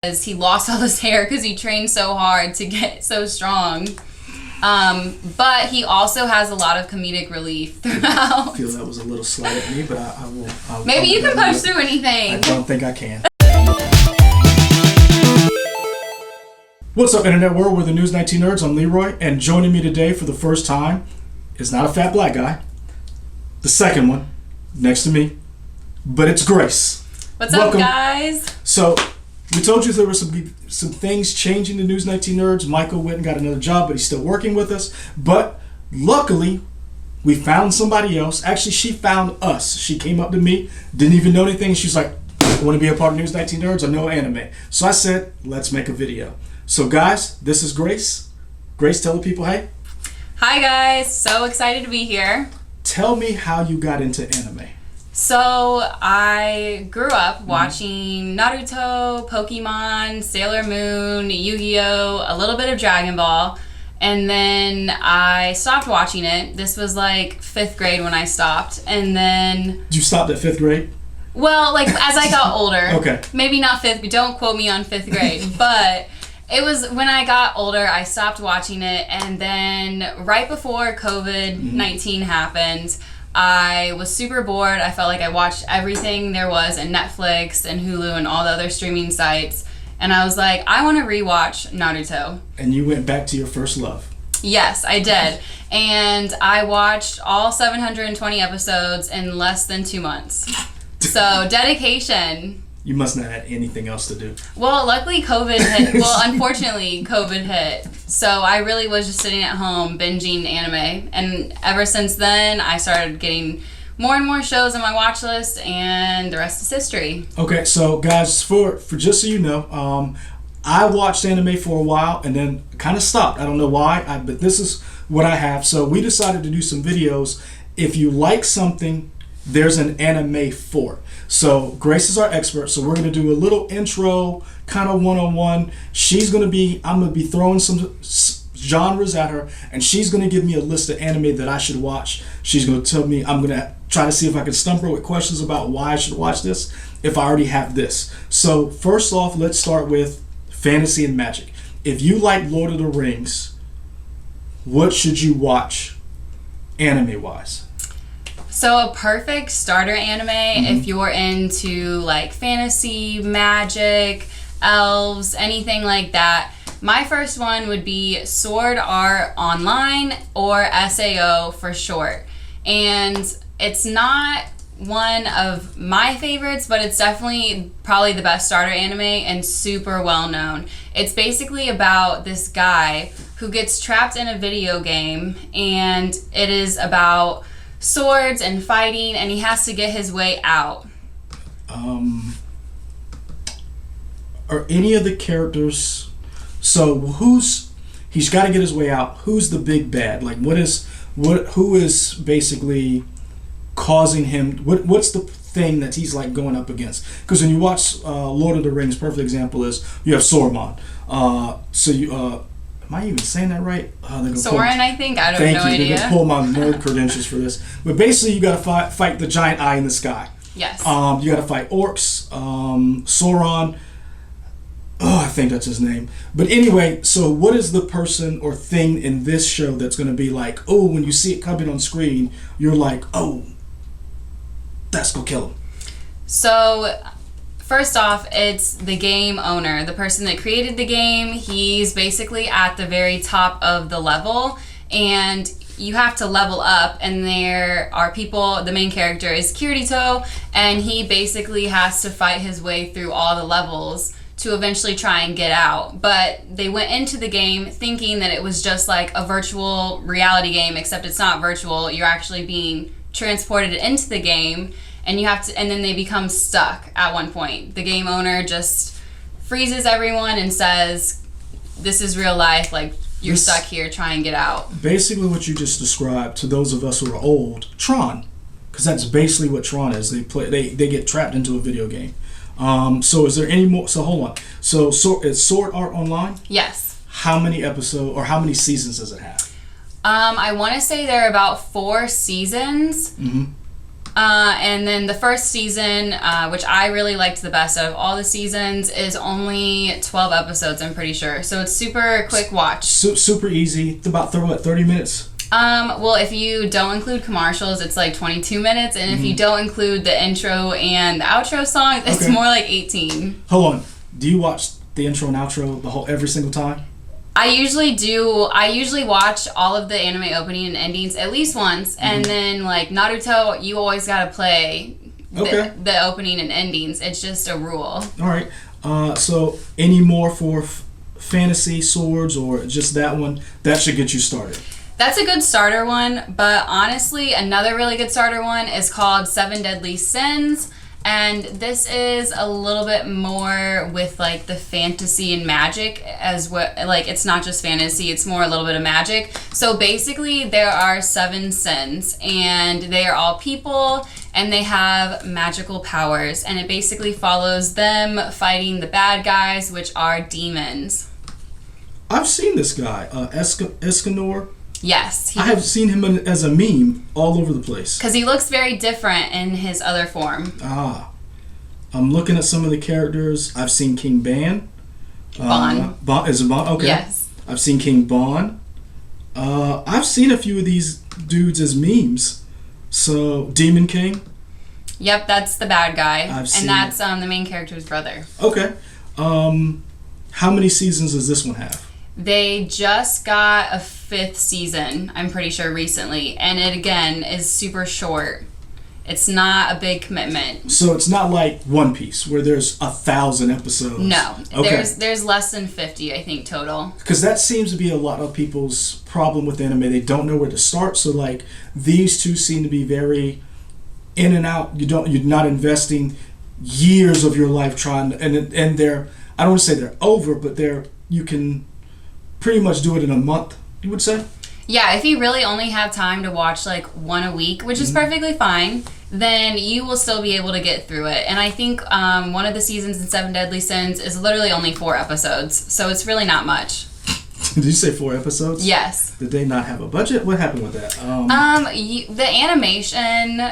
because he lost all his hair because he trained so hard to get so strong. But he also has a lot of comedic relief throughout. I feel that was a little slight at me, but I will. Maybe you can punch through anything. I don't think I can. What's up, Internet World? We're the News 19 Nerds. I'm Leroy, and joining me today for the first time is not a fat black guy. The second one, next to me, but it's Grace. What's Welcome. Up, guys? So, we told you there were some things changing the News 19 Nerds. Michael went and got another job, but he's still working with us. But luckily, we found somebody else. Actually, she found us. She came up to me, didn't even know anything. She's like, I want to be a part of News 19 Nerds. I know anime. So I said, let's make a video. So guys, this is Grace. Grace, tell the people, hey. Hi guys, so excited to be here. Tell me how you got into anime. So I grew up watching Naruto, Pokemon, Sailor Moon, Yu-Gi-Oh, a little bit of Dragon Ball, and then I stopped watching it. This was like 5th grade when I stopped, and then... You stopped at 5th grade? Well, like as I got older. Okay. Maybe not 5th, don't quote me on 5th grade, but... It was when I got older, I stopped watching it, and then right before COVID-19 happened, I was super bored. I felt like I watched everything there was in Netflix and Hulu and all the other streaming sites, and I was like, I want to rewatch Naruto. And you went back to your first love. Yes, I did. And I watched all 720 episodes in less than 2 months. So, dedication. You must not have anything else to do. Well, luckily COVID hit. Well, unfortunately, COVID hit. So I really was just sitting at home binging anime. And ever since then, I started getting more and more shows on my watch list, and the rest is history. Okay, so guys, for just so you know, I watched anime for a while and then kind of stopped. I don't know why, but this is what I have. So we decided to do some videos. If you like something, there's an anime for. So Grace is our expert, so we're going to do a little intro, kind of one-on-one. I'm going to be throwing some genres at her, and she's going to give me a list of anime that I should watch. She's going to tell me, I'm going to try to see if I can stump her with questions about why I should watch this, if I already have this. So first off, let's start with fantasy and magic. If you like Lord of the Rings, what should you watch anime-wise? So a perfect starter anime if you're into like fantasy, magic, elves, anything like that. My first one would be Sword Art Online, or SAO for short. And it's not one of my favorites, but it's definitely probably the best starter anime and super well known. It's basically about this guy who gets trapped in a video game, and it is about swords and fighting, and he has to get his way out. Are any of the characters, so he's got to get his way out, who's the big bad? Like who is basically causing him, what's the thing that he's like going up against? Because when you watch Lord of the Rings, perfect example is you have Saruman. Am I even saying that right? Soren, I think. I don't know. Thank you. They're going to pull my nerd credentials for this. But basically, you got to fight the giant eye in the sky. Yes. You got to fight orcs, Sauron. Oh, I think that's his name. But anyway, so what is the person or thing in this show that's going to be like, oh, when you see it coming on screen, you're like, oh, that's going to kill him? So... First off, it's the game owner, the person that created the game. He's basically at the very top of the level, and you have to level up, and there are people. The main character is Kirito, and he basically has to fight his way through all the levels to eventually try and get out. But they went into the game thinking that it was just like a virtual reality game, except it's not virtual. You're actually being transported into the game. And then they become stuck at one point. The game owner just freezes everyone and says, this is real life, like you're stuck here, try and get out. Basically what you just described, to those of us who are old, Tron. Because that's basically what Tron is. They get trapped into a video game. So is there any more? So hold on. So it's Sword Art Online? Yes. How many episodes or how many seasons does it have? I want to say there are about 4 seasons. And then the first season, which I really liked the best out of all the seasons, is only 12 episodes, I'm pretty sure. So it's super quick watch. Super easy. It's about 30 minutes? Well, if you don't include commercials, it's like 22 minutes. And if you don't include the intro and the outro song, it's more like 18. Hold on. Do you watch the intro and outro every single time? I usually do. I usually watch all of the anime opening and endings at least once, and then like Naruto, you always gotta play the opening and endings. It's just a rule. All right. So any more for fantasy swords or just that one? That should get you started. That's a good starter one, but honestly, another really good starter one is called Seven Deadly Sins. And this is a little bit more with like the fantasy and magic as well. Like it's not just fantasy, it's more a little bit of magic. So basically there are 7 sins and they are all people and they have magical powers. And it basically follows them fighting the bad guys, which are demons. I've seen this guy, Escanor. Yes. I have seen him as a meme all over the place. Because he looks very different in his other form. I'm looking at some of the characters. I've seen King Ban. Bon. Is it Bon? Okay. Yes. I've seen King Bon. I've seen a few of these dudes as memes. So, Demon King. Yep, that's the bad guy. And that's the main character's brother. Okay. How many seasons does this one have? They just got a 5th season, I'm pretty sure, recently. And it, again, is super short. It's not a big commitment. So it's not like One Piece, where there's 1,000 episodes? No. Okay. There's less than 50, I think, total. Because that seems to be a lot of people's problem with anime. They don't know where to start. So, like, these two seem to be very in and out. You're not investing years of your life trying to... And they're... I don't want to say they're over, but you can... pretty much do it in a month, you would say? Yeah, if you really only have time to watch like one a week, which is perfectly fine, then you will still be able to get through it. And I think one of the seasons in Seven Deadly Sins is literally only 4 episodes, so it's really not much. Did you say 4 episodes? Yes. Did they not have a budget? What happened with that? The animation,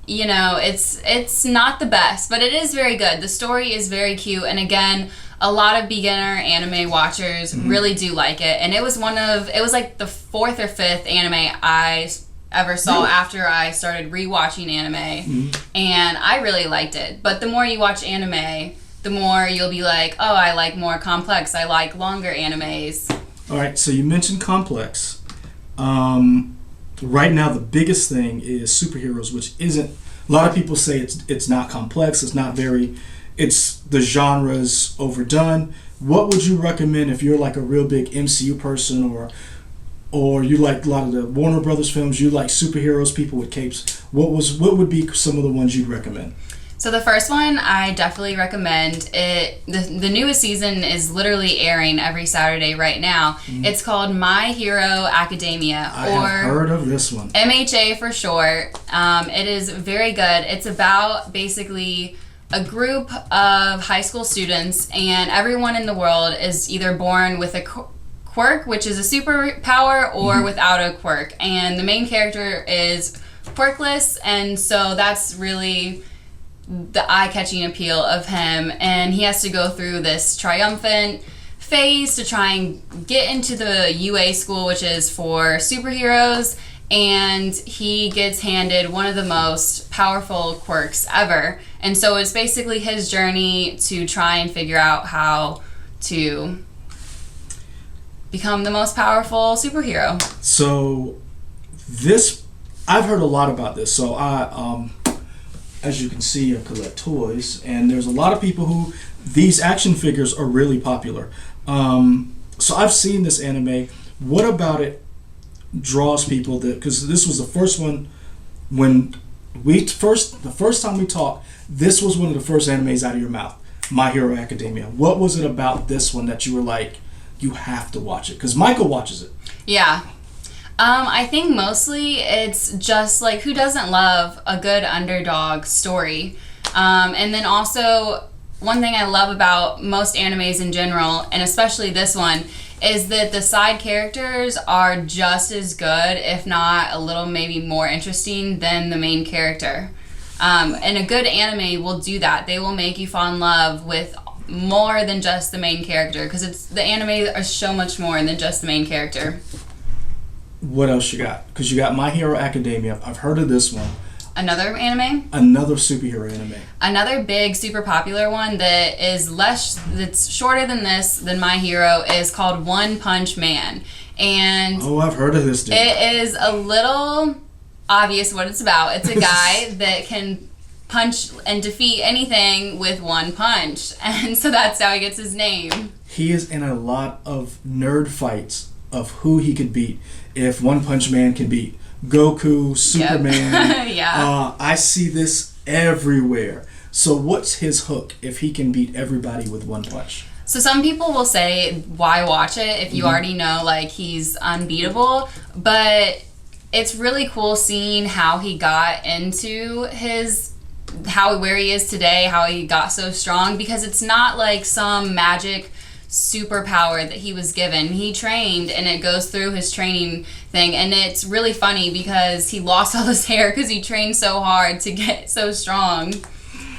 it's not the best, but it is very good. The story is very cute, and again, a lot of beginner anime watchers really do like it. And it was like the 4th or 5th anime I ever saw after I started rewatching anime. And I really liked it. But the more you watch anime, the more you'll be like, oh, I like more complex. I like longer animes. All right, so you mentioned complex. Right now, the biggest thing is superheroes, which isn't... A lot of people say it's not complex. It's not very... It's the genre's overdone. What would you recommend if you're like a real big MCU person or you like a lot of the Warner Brothers films, you like superheroes, people with capes? What would be some of the ones you'd recommend? So the first one I definitely recommend it. The newest season is literally airing every Saturday right now. It's called My Hero Academia, I have heard of this one. MHA for short. It is very good. It's about basically a group of high school students, and everyone in the world is either born with a quirk, which is a superpower, or without a quirk. And the main character is quirkless, and so that's really the eye-catching appeal of him. And he has to go through this triumphant phase to try and get into the UA school, which is for superheroes. And he gets handed one of the most powerful quirks ever. And so it's basically his journey to try and figure out how to become the most powerful superhero. So I've heard a lot about this. So I, as you can see, I collect toys, and there's a lot of people who these action figures are really popular. So I've seen this anime. What about it draws people? Because this was the first one when the first time we talked. This was one of the first animes out of your mouth, My Hero Academia. What was it about this one that you were like, you have to watch it? Because Michael watches it. Yeah. I think mostly it's just like, who doesn't love a good underdog story? And then also, one thing I love about most animes in general, and especially this one, is that the side characters are just as good, if not a little maybe more interesting than the main character. And a good anime will do that. They will make you fall in love with more than just the main character, because the anime are so much more than just the main character. What else you got? Because you got My Hero Academia. I've heard of this one. Another anime? Another superhero anime. Another big, super popular one that's shorter than My Hero, is called One Punch Man. And I've heard of this dude. It is a little obvious what it's about. It's a guy that can punch and defeat anything with one punch. And so that's how he gets his name. He is in a lot of nerd fights of who he could beat. If One Punch Man can beat Goku, Superman. Yeah. I see this everywhere. So what's his hook if he can beat everybody with one punch? So some people will say, why watch it if you already know like he's unbeatable? But it's really cool seeing how he got into where he is today, how he got so strong, because it's not like some magic superpower that he was given. He trained, and it goes through his training thing, and it's really funny because he lost all his hair because he trained so hard to get so strong.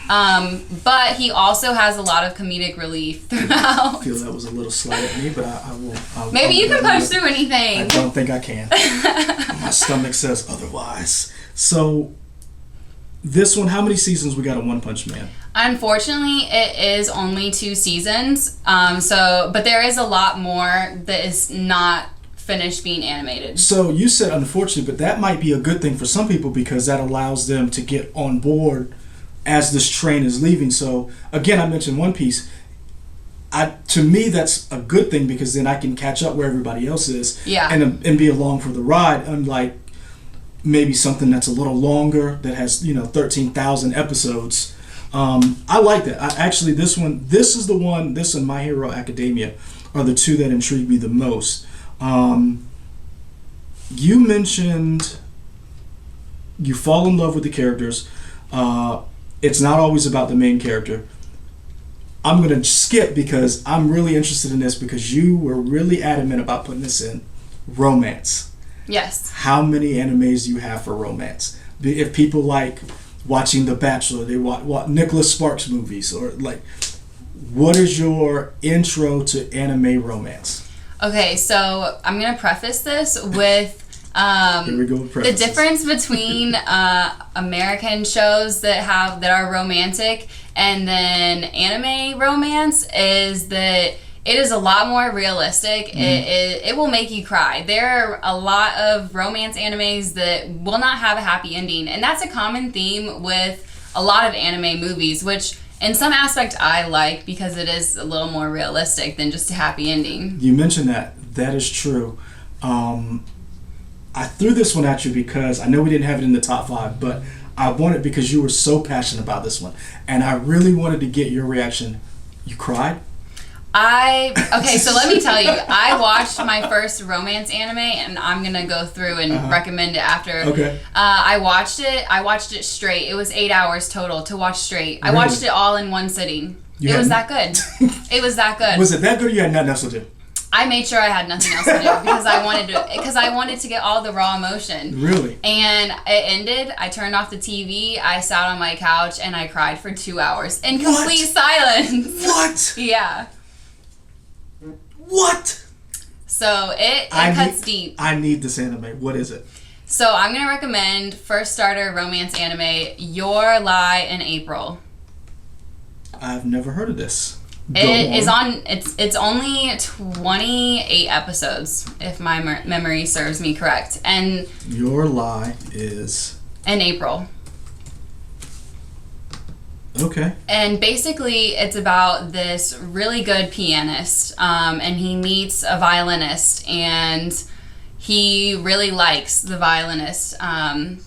But he also has a lot of comedic relief throughout. I feel that was a little slight at me, but I will. Maybe you can punch through anything. I don't think I can. My stomach says otherwise. So this one, how many seasons we got on One Punch Man? Unfortunately, it is only 2 seasons. But there is a lot more that is not finished being animated. So you said unfortunately, but that might be a good thing for some people because that allows them to get on board as this train is leaving. So again, I mentioned One Piece. To me, that's a good thing because then I can catch up where everybody else is, and be along for the ride. Unlike maybe something that's a little longer that has 13,000 episodes. I like that. This and My Hero Academia are the two that intrigue me the most. You mentioned you fall in love with the characters. It's not always about the main character. I'm going to skip because I'm really interested in this because you were really adamant about putting this in. Romance. Yes. How many animes do you have for romance? If people like watching The Bachelor, they watch Nicholas Sparks movies, or like, what is your intro to anime romance? Okay, so I'm going to preface this with Here we go with the difference between American shows that are romantic and then anime romance is that it is a lot more realistic. It will make you cry. There are a lot of romance animes that will not have a happy ending, and that's a common theme with a lot of anime movies, which in some aspect I like because it is a little more realistic than just a happy ending. You mentioned that. That is true. I threw this one at you because I know we didn't have it in the top 5, but I wanted because you were so passionate about this one, and I really wanted to get your reaction. You cried? Okay, so let me tell you, I watched my first romance anime, and I'm gonna go through and recommend it after. Okay. I watched it straight. It was 8 hours total to watch straight. I watched it all in one sitting. It was that good. It was that good. Was it that good or you had nothing else to do? I made sure I had nothing else to do because I wanted to get all the raw emotion. Really? And it ended. I turned off the TV. I sat on my couch and I cried for 2 hours in complete silence. What? Yeah. What? So it cuts deep. I need this anime. What is it? So I'm gonna recommend first starter romance anime, Your Lie in April. I've never heard of this. It's only 28 episodes, if my memory serves me correct. And Your Lie is in April. Okay. And basically, it's about this really good pianist, and he meets a violinist, and he really likes the violinist, and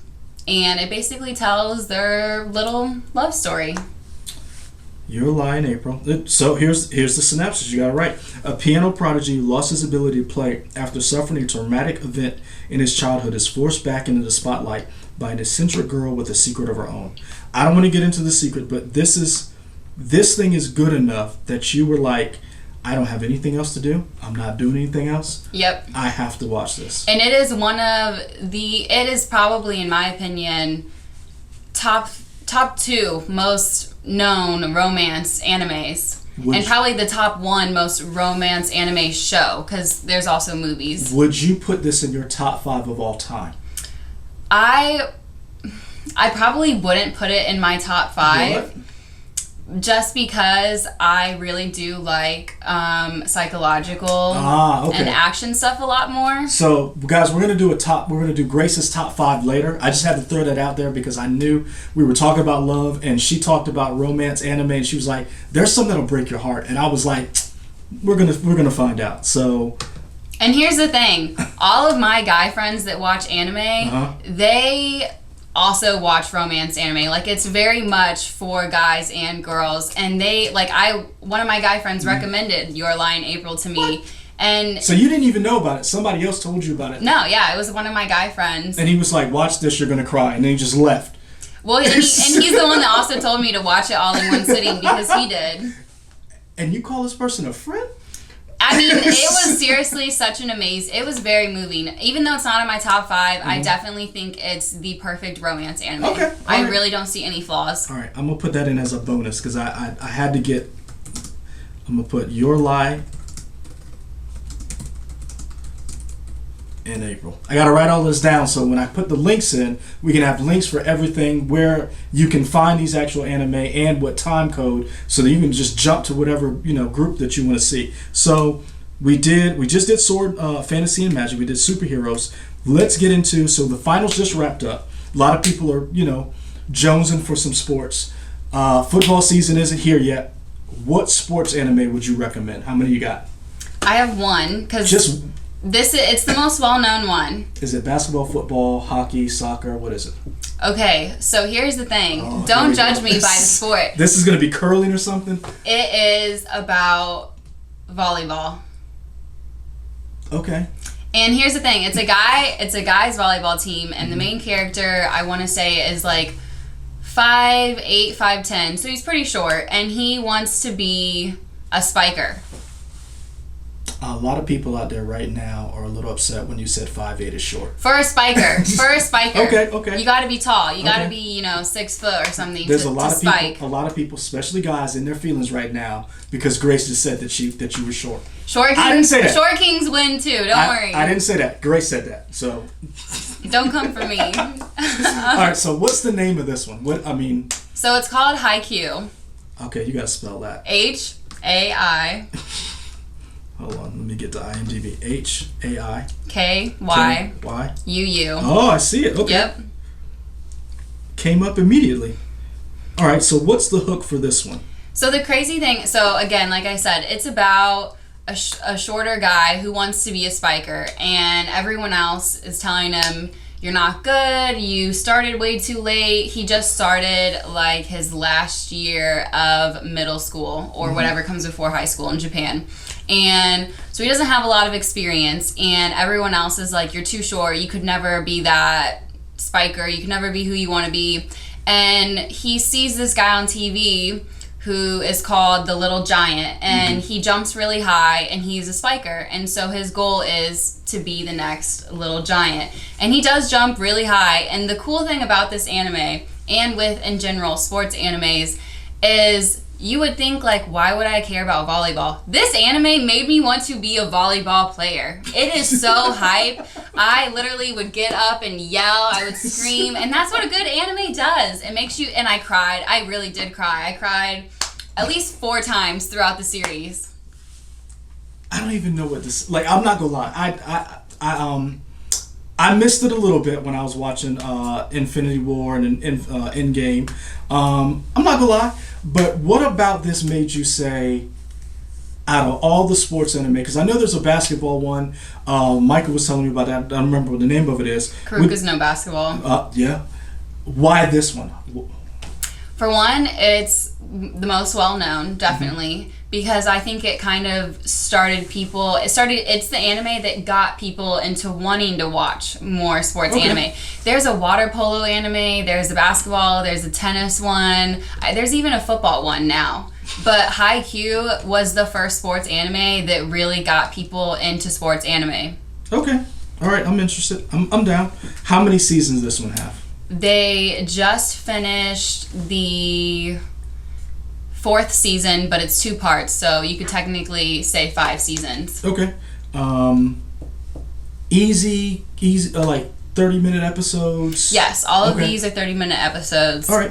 it basically tells their little love story. Your Lie in April. So here's the synopsis. You got it right. A piano prodigy who lost his ability to play after suffering a traumatic event in his childhood is forced back into the spotlight by an eccentric girl with a secret of her own. I don't want to get into the secret, but this is this thing is good enough that you were like, I don't have anything else to do. I'm not doing anything else. Yep. I have to watch this. And it is it is probably, in my opinion, top 2 most known romance animes. And probably the top 1 most romance anime show, because there's also movies. Would you put this in your top 5 of all time? I probably wouldn't put it in my top 5. What? Just because I really do like psychological and action stuff a lot more. So, guys, we're gonna do Grace's top 5 later. I just had to throw that out there because I knew we were talking about love, and she talked about romance anime, and she was like, "There's something that'll break your heart," and I was like, "We're gonna find out." So. And here's the thing: all of my guy friends that watch anime, they also watch romance anime. Like, it's very much for guys and girls, and they one of my guy friends recommended Your Lie in April to me. What? And so you didn't even know about it, somebody else told you about it? No, yeah, it was one of my guy friends, and he was like, "Watch this, you're gonna cry," and then he just left. Well, and he's the one that also told me to watch it all in one sitting, because he did. And you call this person a friend? I mean, it was seriously such an it was very moving. Even though it's not in my top 5, I definitely think it's the perfect romance anime. Okay. I really don't see any flaws. All right, I'm going to put that in as a bonus because I had to get... I'm going to put Your Lie in April. I got to write all this down so when I put the links in, we can have links for everything, where you can find these actual anime and what time code, so that you can just jump to whatever group that you want to see. So we just did sword, fantasy and magic. We did superheroes. Let's get into, so the finals just wrapped up. A lot of people are jonesing for some sports. Football season isn't here yet. What sports anime would you recommend? How many you got? I have one, because it's the most well-known one. Is it basketball, football, hockey, soccer? What is it? Okay, so here's the thing. Don't judge me by the sport. This is going to be curling or something? It is about volleyball. Okay. And here's the thing. It's a guy's volleyball team, and the main character, I want to say, is like 5'8", 5'10", so he's pretty short, and he wants to be a spiker. A lot of people out there right now are a little upset when you said 5'8" is short. For a spiker. Okay. You got to be tall. You got to be, 6 foot or something. There's to a lot spike. A lot of people, especially guys, in their feelings right now because Grace just said that you were short. I didn't say that. Short kings win too. Don't worry. I didn't say that. Grace said that. So. Don't come for me. All right. So what's the name of this one? So it's called Haikyuu. Okay, you gotta spell that. H-A-I. Hold on, let me get to IMDb. H-A-I. K-Y. Y. U-U. Oh, I see it. Okay. Yep. Came up immediately. All right, so what's the hook for this one? So the crazy thing, again, like I said, it's about a shorter guy who wants to be a spiker, and everyone else is telling him, you're not good, you started way too late. He just started like his last year of middle school or whatever comes before high school in Japan. And so he doesn't have a lot of experience, and everyone else is like, you're too short, you could never be that spiker, you could never be who you want to be. And he sees this guy on TV who is called the Little Giant, and he jumps really high, and he's a spiker, and so his goal is to be the next Little Giant. And he does jump really high, and the cool thing about this anime, and with, in general, sports animes, is you would think, like, why would I care about volleyball? This anime made me want to be a volleyball player. It is so hype. I literally would get up and yell. I would scream. And that's what a good anime does. It makes you... And I cried. I really did cry. I cried at least 4 times throughout the series. I don't even know what this... Like, I'm not gonna lie. I missed it a little bit when I was watching Infinity War and Endgame. I'm not gonna lie. But what about this made you say, out of all the sports anime, because I know there's a basketball one, Michael was telling me about that, I don't remember what the name of it is. Karuka's no basketball. Yeah. Why this one? For one, it's the most well-known, definitely, because I think it kind of started people... It's the anime that got people into wanting to watch more sports anime. There's a water polo anime, there's a basketball, there's a tennis one, there's even a football one now. But Haikyuu was the first sports anime that really got people into sports anime. Okay. All right, I'm interested. I'm down. How many seasons does this one have? They just finished the 4th season, but it's 2 parts, so you could technically say 5 seasons. Okay. Easy, like 30-minute episodes? Yes, all of these are 30-minute episodes. All right.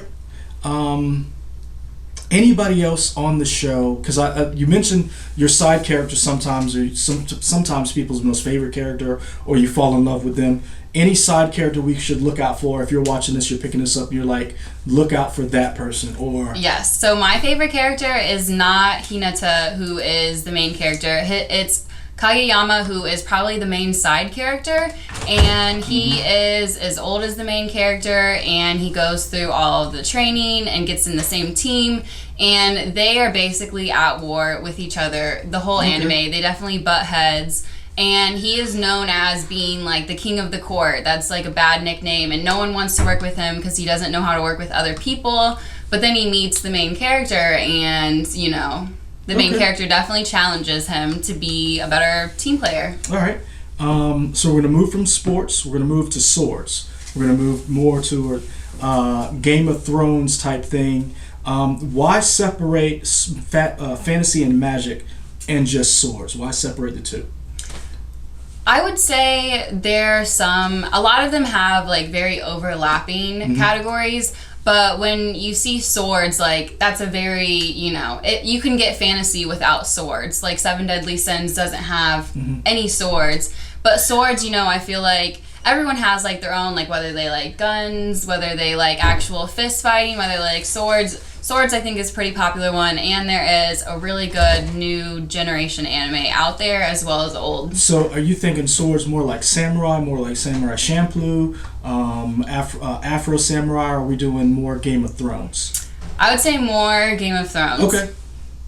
Anybody else on the show? Because you mentioned your side characters sometimes, or sometimes people's most favorite character, or you fall in love with them. Any side character we should look out for? If you're watching this, you're picking this up, you're like, look out for that person, or... Yes, so my favorite character is not Hinata, who is the main character. It's Kageyama, who is probably the main side character, and he is as old as the main character, and he goes through all of the training and gets in the same team, and they are basically at war with each other the whole anime. They definitely butt heads, and he is known as being like the king of the court. That's like a bad nickname, and no one wants to work with him because he doesn't know how to work with other people. But then he meets the main character, and the main character definitely challenges him to be a better team player. All right. So we're going to move from sports. We're going to move to swords. We're going to move more to a Game of Thrones type thing. Why separate fantasy and magic and just swords? Why separate the two? I would say a lot of them have like very overlapping categories. But when you see swords, like, that's a very, you can get fantasy without swords. Like, Seven Deadly Sins doesn't have any swords. But swords, I feel like everyone has, like, their own, like, whether they like guns, whether they like actual fist fighting, whether they like swords. Swords, I think, is a pretty popular one. And there is a really good new generation anime out there, as well as old. So are you thinking swords more like Samurai Champloo, Afro Samurai, or are we doing more Game of Thrones? I would say more Game of Thrones. Okay.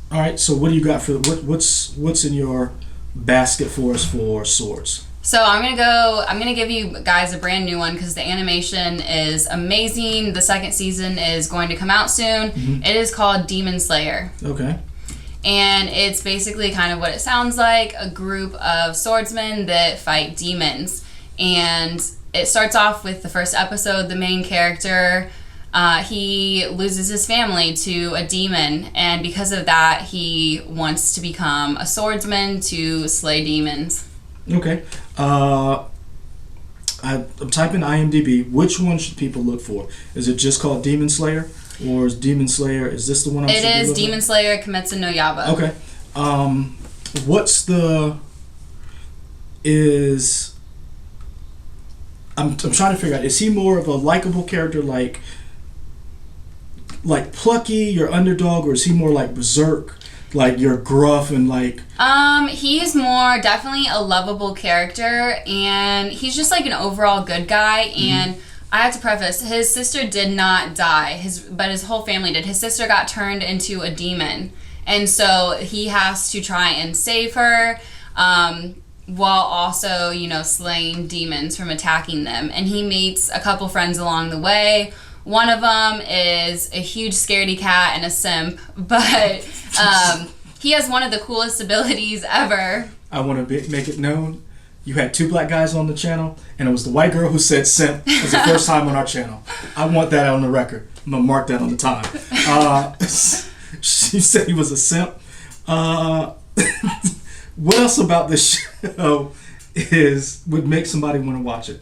All right. So what do you got for what's in your basket for us for swords? So I'm gonna give you guys a brand new one because the animation is amazing. The 2nd season is going to come out soon. It is called Demon Slayer. Okay. And it's basically kind of what it sounds like, a group of swordsmen that fight demons. And it starts off with the first episode, the main character, he loses his family to a demon, and because of that, he wants to become a swordsman to slay demons. Okay. I'm typing IMDb. Which one should people look for? Is it just called Demon Slayer? Or is Demon Slayer, is this the one It is Demon Slayer Kimetsu no Yaiba. Okay. I'm trying to figure out, is he more of a likable character like Plucky, your underdog, or is he more like Berserk? Like you're gruff and like... He's more definitely a lovable character, and he's just like an overall good guy, and I have to preface, his sister did not die, but his whole family did. His sister got turned into a demon, and so he has to try and save her, while also, slaying demons from attacking them, and he meets a couple friends along the way. One of them is a huge scaredy cat and a simp, but he has one of the coolest abilities ever. I want to make it known, you had 2 black guys on the channel, and it was the white girl who said simp. It was the first time on our channel. I want that on the record. I'm going to mark that on the time. She said he was a simp. What else about this show would make somebody want to watch it?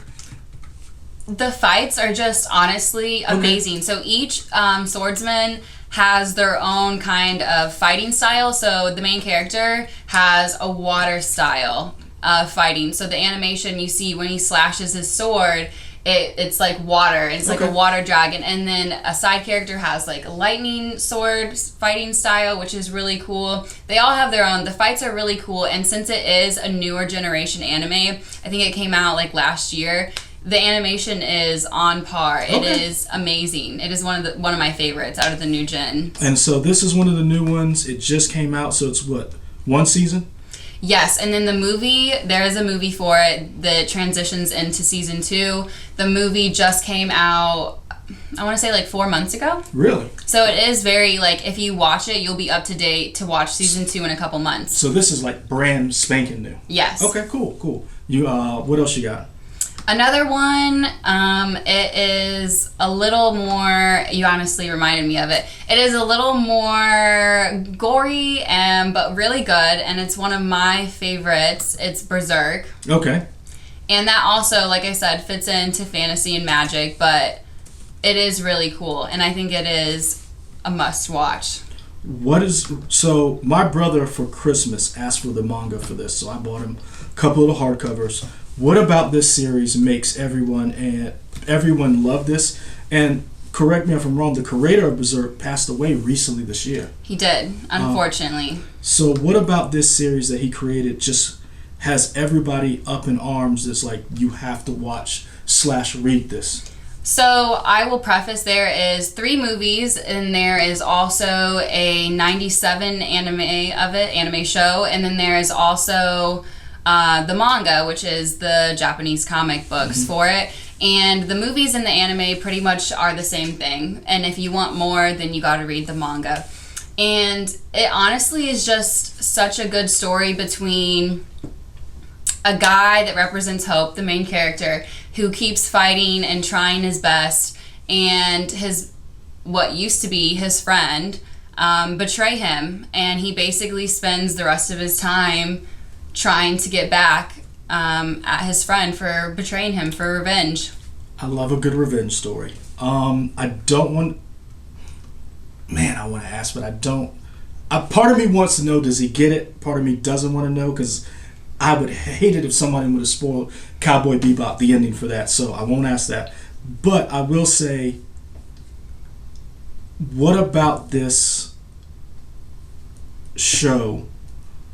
The fights are just honestly amazing. Okay. So each swordsman has their own kind of fighting style. So the main character has a water style of fighting. So the animation you see when he slashes his sword, it's like water. It's like a water dragon. And then a side character has like a lightning sword fighting style, which is really cool. They all have their own. The fights are really cool. And since it is a newer generation anime, I think it came out like last year, the animation is on par. It Okay. is amazing. It is one of my favorites out of the new gen. And so this is one of the new ones. It just came out, so it's what, one season? Yes, and then the movie, there is a movie for it that transitions into season 2. The movie just came out, I want to say like 4 months ago. Really? So it is very, like, if you watch it, you'll be up to date to watch season 2 in a couple months. So this is like brand spanking new. Yes. Okay, cool. You what else you got? Another one, it is a little more, you honestly reminded me of it. It is a little more gory, but really good, and it's one of my favorites. It's Berserk. Okay. And that also, like I said, fits into fantasy and magic, but it is really cool, and I think it is a must-watch. So my brother for Christmas asked for the manga for this, so I bought him a couple of the hardcovers. What about this series makes everyone love this? And correct me if I'm wrong, the creator of Berserk passed away recently this year. He did, unfortunately. So what about this series that he created just has everybody up in arms that's like, you have to watch / read this? So I will preface, there is 3 movies, and there is also a 97 anime show, and then there is also the manga, which is the Japanese comic books for it. And the movies and the anime pretty much are the same thing. And if you want more, then you gotta read the manga. And it honestly is just such a good story between a guy that represents hope, the main character, who keeps fighting and trying his best, and what used to be his friend betray him, and he basically spends the rest of his time trying to get back at his friend for betraying him, for revenge. I love a good revenge story. I want to ask, but I don't. Part of me wants to know, does he get it? Part of me doesn't want to know, because I would hate it if somebody would have spoiled Cowboy Bebop, the ending for that, so I won't ask that. But I will say, what about this show?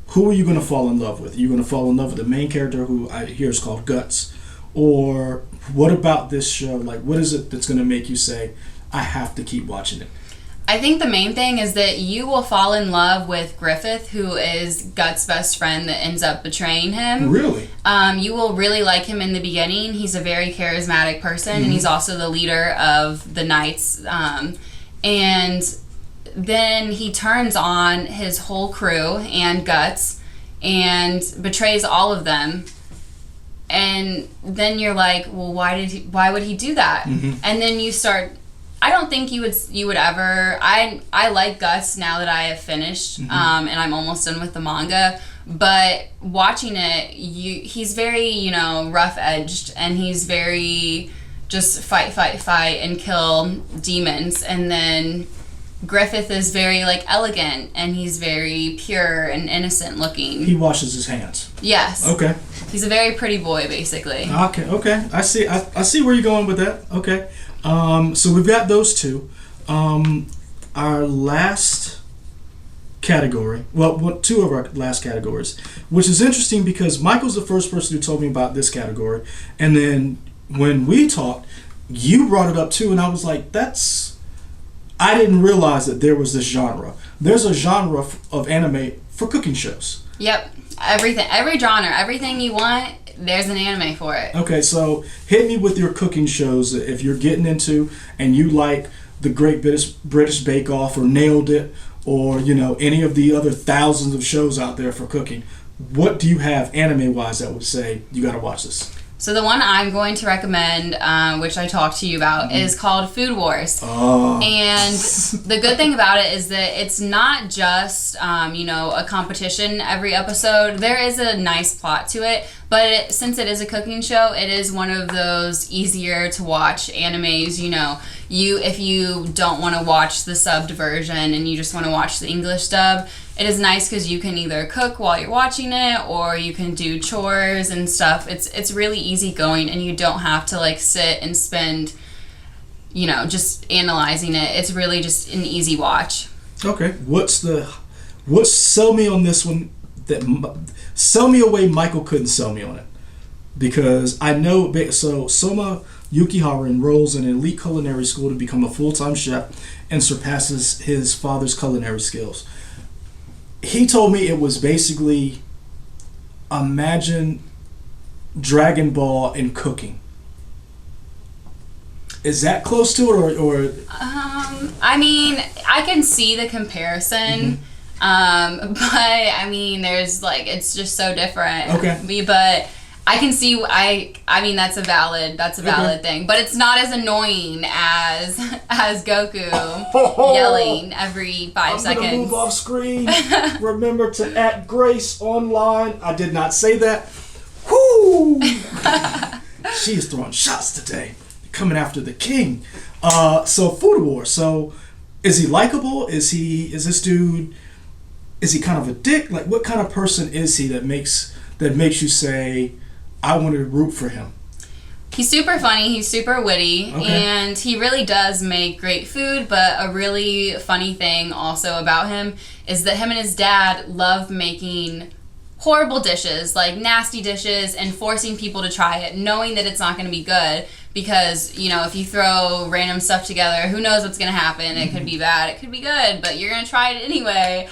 Who are you going to fall in love with? Are you going to fall in love with the main character, who I hear is called Guts? Or what about this show? Like, what is it that's going to make you say, I have to keep watching it? I think the main thing is that you will fall in love with Griffith, who is Guts' best friend that ends up betraying him. Really? You will really like him in the beginning. He's a very charismatic person, and he's also the leader of the Knights. And then he turns on his whole crew and Guts and betrays all of them. And then you're like, well, why would he do that? And then you start, I don't think you would ever, I like Guts now that I have finished, and I'm almost done with the manga, but watching it, he's very, rough-edged, and he's very just fight, and kill demons. And then Griffith is very, elegant, and he's very pure and innocent looking. He washes his hands. Yes. Okay. He's a very pretty boy, basically. Okay. I see where you're going with that. Okay. So we've got those two. Our last category, two of our last categories, which is interesting because Michael's the first person who told me about this category, and then when we talked, you brought it up too, and I was like, I didn't realize that there was this genre. There's a genre of anime for cooking shows. Yep. Every genre, everything you want, there's an anime for it. Okay, so hit me with your cooking shows if you're getting into and you like the Great British Bake Off or Nailed It or any of the other thousands of shows out there for cooking. What do you have anime-wise that would say you got to watch this? So the one I'm going to recommend, which I talked to you about, is called Food Wars. Oh. And the good thing about it is that it's not just, a competition every episode. There is a nice plot to it, but since it is a cooking show, it is one of those easier to watch animes. If you don't want to watch the subbed version and you just want to watch the English dub, it is nice because you can either cook while you're watching it or you can do chores and stuff. It's really easy going, and you don't have to sit and spend, just analyzing it. It's really just an easy watch. Okay. Sell me on this one? Sell me a way Michael couldn't sell me on it. because I know. So Soma Yukihara enrolls in an elite culinary school to become a full-time chef and surpasses his father's culinary skills. He told me it was basically imagine Dragon Ball in cooking. Is that close to it, or? I mean, I can see the comparison, but I mean, there's like it's just so different. Okay. But I can see. I mean, that's a valid thing, but it's not as annoying as Goku yelling every 5 seconds. I'm gonna move off screen. Remember to @Grace online. I did not say that. Whoo! She is throwing shots today. Coming after the king. So Food War. So is he likable? Is this dude? Is he kind of a dick? Like, what kind of person is he that makes you say, I want to root for him? He's super funny. He's super witty, and he really does make great food. But a really funny thing also about him is that him and his dad love making horrible dishes, like nasty dishes, and forcing people to try it, knowing that it's not going to be good. Because, you know, if you throw random stuff together, who knows what's going to happen? It could be bad, it could be good, but you're going to try it anyway.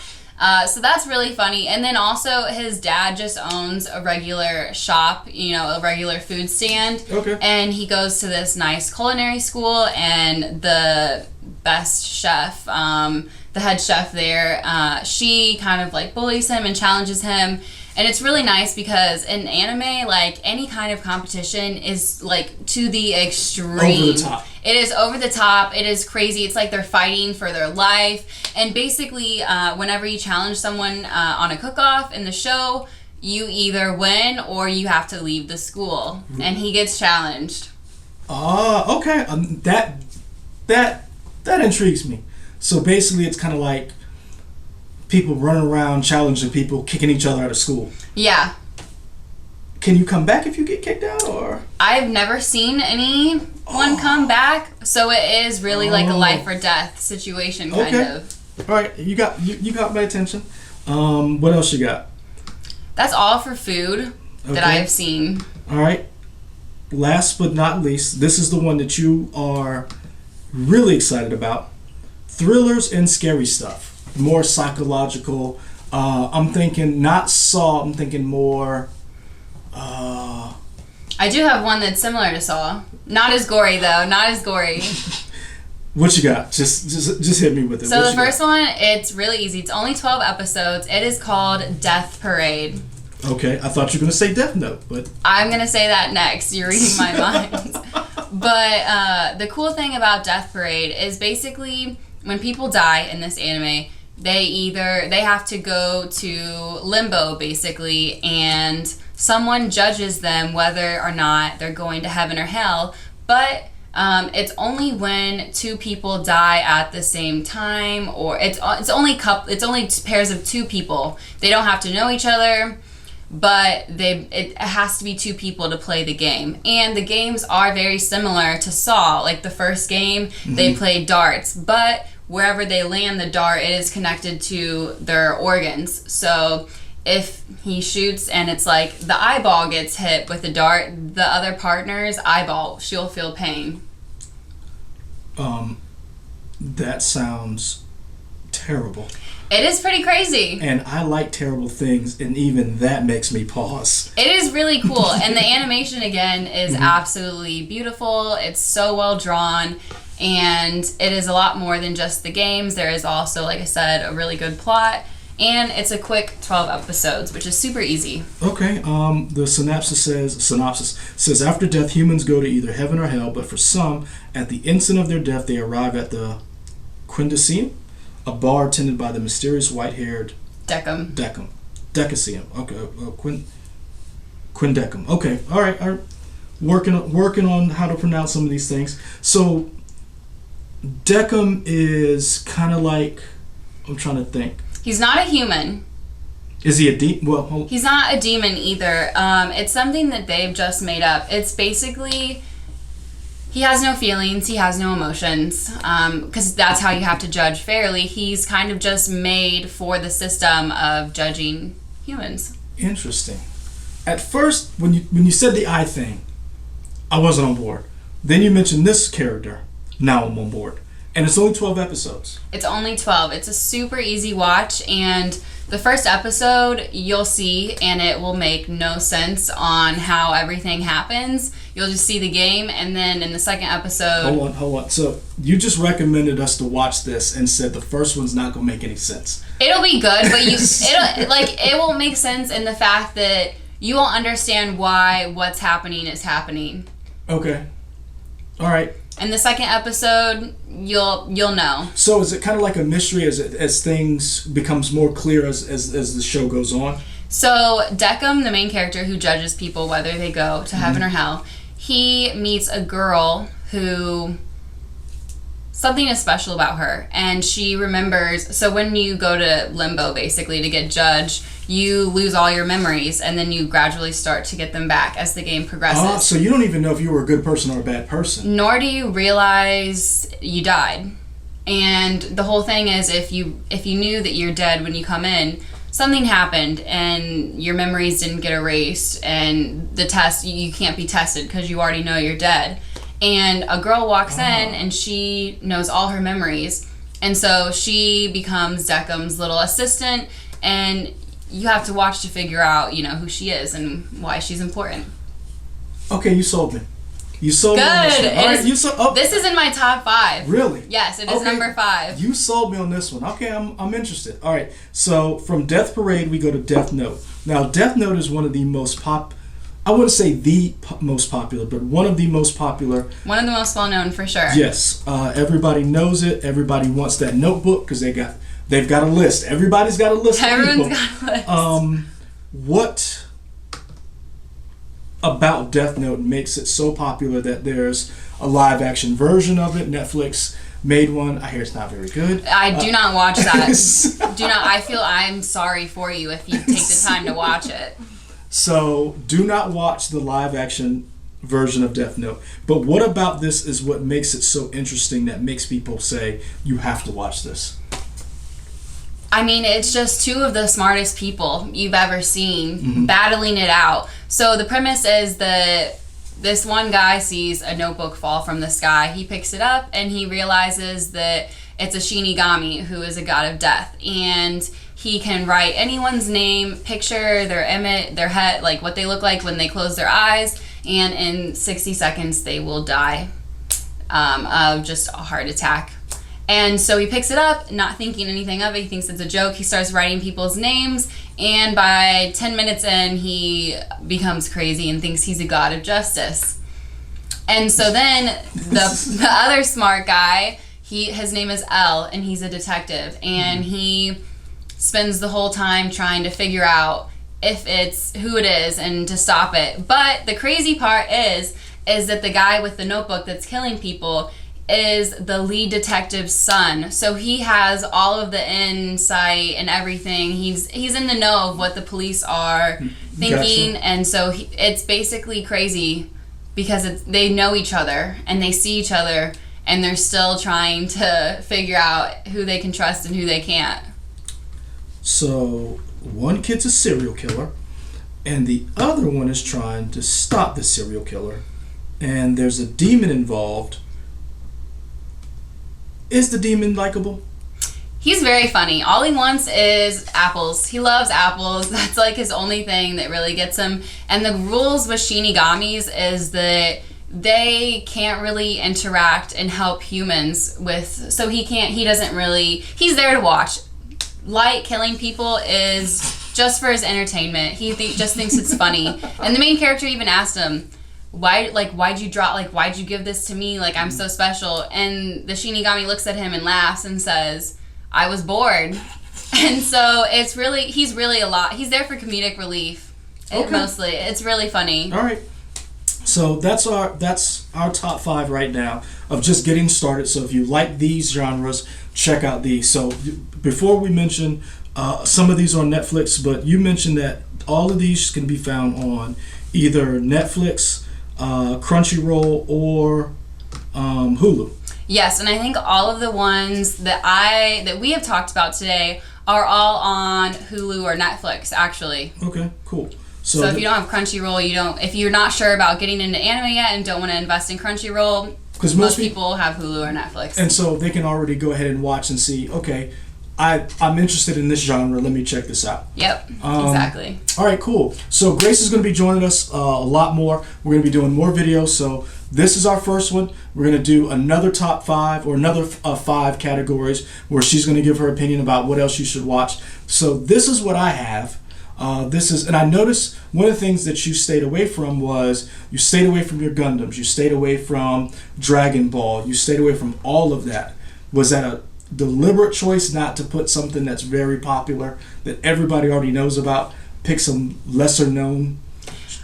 So that's really funny. And then also his dad just owns a regular shop, you know, a regular food stand. Okay. And he goes to this nice culinary school, and the best chef, the head chef there, she kind of like bullies him and challenges him. And it's really nice because in anime, like, any kind of competition is, like, to the extreme. Over the top. It is over the top. It is crazy. It's like they're fighting for their life. And basically, whenever you challenge someone on a cook-off in the show, you either win or you have to leave the school. And he gets challenged. Okay. That intrigues me. So basically, it's kind of like people running around challenging people, kicking each other out of school. Yeah. Can you come back if you get kicked out, or? I've never seen anyone come back, so it is really like a life or death situation, kind of. All right, you got my attention. What else you got? That's all for food that I have seen. All right. Last but not least, this is the one that you are really excited about: thrillers and scary stuff. More psychological. I'm thinking not Saw. I'm thinking more. I do have one that's similar to Saw. Not as gory though. Not as gory. What you got? Just hit me with it. So the first one, it's really easy. It's only 12 episodes. It is called Death Parade. Okay, I thought you were gonna say Death Note, but I'm gonna say that next. You're reading my mind. But the cool thing about Death Parade is basically when people die in this anime, they have to go to limbo basically, and someone judges them whether or not they're going to heaven or hell. But it's only when two people die at the same time, or it's only pairs of two people. They don't have to know each other, but it has to be two people to play the game. And the games are very similar to Saw. Like the first game, they play darts, but wherever they land the dart, it is connected to their organs. So if he shoots and it's like the eyeball gets hit with the dart, the other partner's eyeball, she'll feel pain. That sounds terrible. It is pretty crazy. And I like terrible things, and even that makes me pause. It is really cool. And the animation, again, is absolutely beautiful. It's so well drawn. And it is a lot more than just the games. There is also, like I said, a really good plot. And it's a quick 12 episodes, which is super easy. Okay, the synopsis says, after death, humans go to either heaven or hell, but for some, at the instant of their death, they arrive at the Quindicium, a bar attended by the mysterious white-haired Decum. Decaseum. Okay, Quindecum. Okay, all right. Working on how to pronounce some of these things. So, Decum is kind of like, I'm trying to think. He's not a human. Is he a demon? Well, he's not a demon either. It's something that they've just made up. It's basically, he has no feelings, he has no emotions, because that's how you have to judge fairly. He's kind of just made for the system of judging humans. Interesting. at first, when you said the eye thing, I wasn't on board. Then you mentioned this character. Now I'm on board. And it's only 12 episodes. It's only 12. It's a super easy watch, and the first episode you'll see, and it will make no sense on how everything happens. You'll just see the game, and then in the second episode... Hold on. So you just recommended us to watch this and said the first one's not going to make any sense. It'll be good, but it won't make sense in the fact that you won't understand why what's happening is happening. Okay. All right. In the second episode, you'll know. So is it kind of like a mystery as things becomes more clear as the show goes on? So Deckham, the main character who judges people whether they go to heaven or hell, he meets a girl who... something is special about her, and she remembers. So when you go to limbo, basically, to get judged, you lose all your memories, and then you gradually start to get them back as the game progresses. So you don't even know if you were a good person or a bad person. Nor do you realize you died. And the whole thing is, if you knew that you're dead when you come in, something happened and your memories didn't get erased, and the test, you can't be tested because you already know you're dead. And a girl walks in and she knows all her memories. And so she becomes Deckham's little assistant, and you have to watch to figure out, who she is and why she's important. Okay, you sold me. You sold me on this one. All right, this is in my top 5. Really? Yes, it is number 5. You sold me on this one. Okay, I'm interested. All right, so from Death Parade, we go to Death Note. Now, Death Note is one of the most I wouldn't say the most popular, but one of the most popular. One of the most well-known, for sure. Yes. Everybody knows it. Everybody wants that notebook because they've got a list. Everybody's got a list. Everyone's got a list. What about Death Note makes it so popular that there's a live-action version of it? Netflix made one. I hear it's not very good. I do not watch that. I feel I'm sorry for you if you take the time to watch it. So, do not watch the live-action version of Death Note. But what about this is what makes it so interesting that makes people say, you have to watch this? I mean, it's just two of the smartest people you've ever seen battling it out. So the premise is that this one guy sees a notebook fall from the sky. He picks it up and he realizes that it's a Shinigami, who is a god of death. And he can write anyone's name, picture their image, their head, like what they look like when they close their eyes, and in 60 seconds they will die of just a heart attack. And so he picks it up, not thinking anything of it. He thinks it's a joke. He starts writing people's names, and by 10 minutes in, he becomes crazy and thinks he's a god of justice. And so then the other smart guy, his name is L, and he's a detective, and he spends the whole time trying to figure out if it's who it is and to stop it. But the crazy part is that the guy with the notebook that's killing people is the lead detective's son. So he has all of the insight and everything. He's in the know of what the police are thinking. Gotcha. And so it's basically crazy because they know each other and they see each other, and they're still trying to figure out who they can trust and who they can't. So one kid's a serial killer, and the other one is trying to stop the serial killer, and there's a demon involved. Is the demon likable? He's very funny. All he wants is apples. He loves apples. That's like his only thing that really gets him. And the rules with Shinigamis is that they can't really interact and help humans so he's there to watch. Light killing people is just for his entertainment. He just thinks it's funny. And the main character even asked him, why'd you give this to me? Like, I'm so special. And the Shinigami looks at him and laughs and says, I was bored. And so he's really a lot. He's there for comedic relief. Okay. Mostly. It's really funny. All right. So that's our top 5 right now of just getting started. So if you like these genres, check out these. So before we mention some of these on Netflix, but you mentioned that all of these can be found on either Netflix, Crunchyroll, or Hulu. Yes, and I think all of the ones that we have talked about today are all on Hulu or Netflix, actually. Okay, cool. So if you don't have Crunchyroll, if you're not sure about getting into anime yet and don't want to invest in Crunchyroll, because most people have Hulu or Netflix. And so they can already go ahead and watch and see, okay, I'm interested in this genre, let me check this out. Yep, exactly. All right, cool. So Grace is going to be joining us a lot more. We're going to be doing more videos. So this is our first one. We're going to do another top 5 or another 5 categories where she's going to give her opinion about what else you should watch. So this is what I have. And I noticed one of the things that you stayed away from was you stayed away from your Gundams, you stayed away from Dragon Ball, you stayed away from all of that. Was that a deliberate choice not to put something that's very popular that everybody already knows about, pick some lesser known?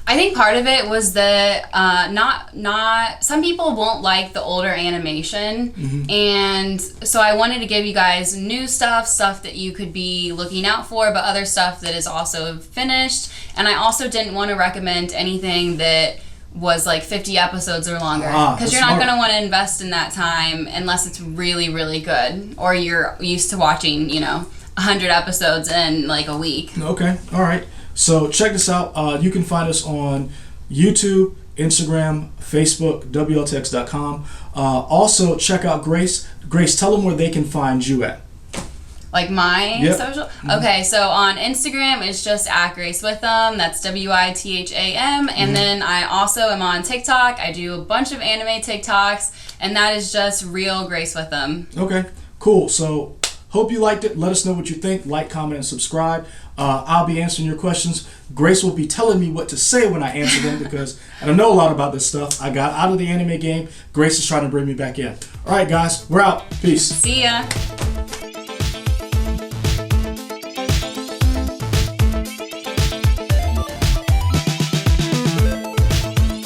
I think part of it was that not some people won't like the older animation, and so I wanted to give you guys new stuff that you could be looking out for, but other stuff that is also finished. And I also didn't want to recommend anything that was like 50 episodes or longer, because you're not going to want to invest in that time unless it's really, really good, or you're used to watching 100 episodes in like a week. Okay, all right. So check this out. You can find us on YouTube, Instagram, Facebook, WLTX.com. Also, check out Grace. Grace, tell them where they can find you at. Like my social? Okay, so on Instagram, it's just @GraceWithThem. That's WITHAM. And then I also am on TikTok. I do a bunch of anime TikToks, and that is just real Grace with them. Okay, cool. So hope you liked it. Let us know what you think. Like, comment, and subscribe. I'll be answering your questions. Grace will be telling me what to say when I answer them because I don't know a lot about this stuff. I got out of the anime game. Grace is trying to bring me back in. All right, guys, we're out. Peace. See ya.